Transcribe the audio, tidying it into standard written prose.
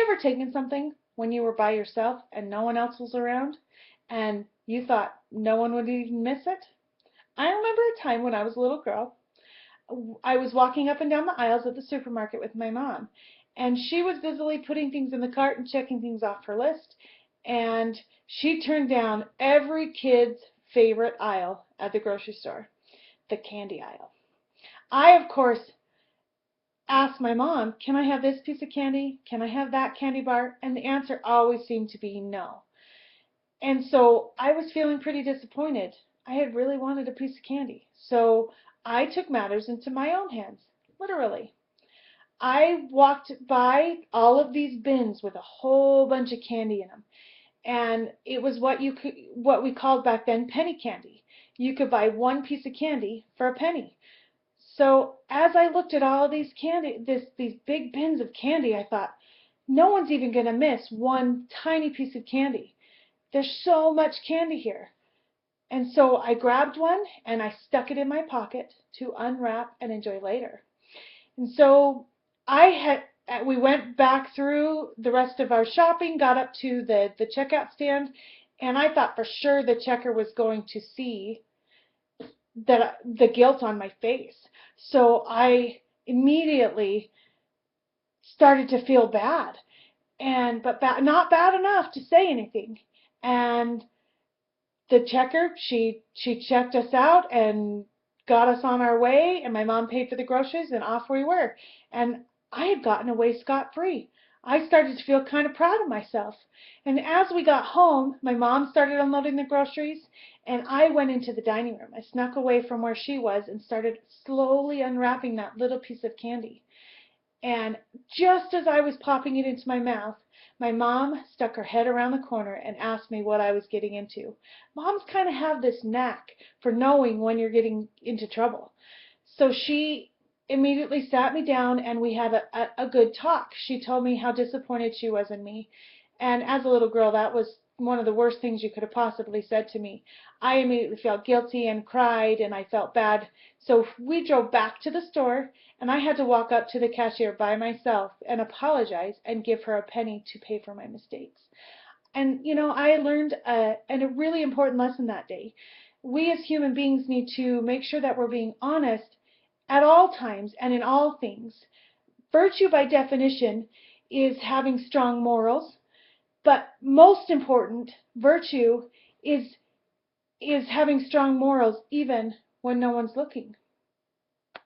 ever taken something when you were by yourself and no one else was around and you thought no one would even miss it? I remember a time when I was a little girl. I was walking up and down the aisles at the supermarket with my mom, and she was busily putting things in the cart and checking things off her list, and she turned down every kid's favorite aisle at the grocery store, the candy aisle. I, of course, asked my mom, can I have this piece of candy? Can I have that candy bar? And the answer always seemed to be no. And so I was feeling pretty disappointed. I had really wanted a piece of candy. So I took matters into my own hands, literally. I walked by all of these bins with a whole bunch of candy in them. And it was what we called back then penny candy. You could buy one piece of candy for a penny. So as I looked at all of these big bins of candy, I thought, no one's even going to miss one tiny piece of candy. There's so much candy here. And so I grabbed one and I stuck it in my pocket to unwrap and enjoy later. And so we went back through the rest of our shopping, got up to the checkout stand, and I thought for sure the checker was going to see the guilt on my face. So I immediately started to feel bad, but not bad enough to say anything. And the checker, she checked us out and got us on our way, and my mom paid for the groceries, and off we were. And I had gotten away scot-free. I started to feel kind of proud of myself. And as we got home, my mom started unloading the groceries, and I went into the dining room. I snuck away from where she was and started slowly unwrapping that little piece of candy. And just as I was popping it into my mouth, my mom stuck her head around the corner and asked me what I was getting into. Moms kind of have this knack for knowing when you're getting into trouble. So she immediately sat me down and we had a good talk. She told me how disappointed she was in me. And as a little girl, that was one of the worst things you could have possibly said to me. I immediately felt guilty and cried, and I felt bad. So we drove back to the store, and I had to walk up to the cashier by myself and apologize and give her a penny to pay for my mistakes. And, I learned a really important lesson that day. We as human beings need to make sure that we're being honest at all times and in all things. Virtue, by definition, is having strong morals, but most important, virtue is having strong morals even when no one's looking.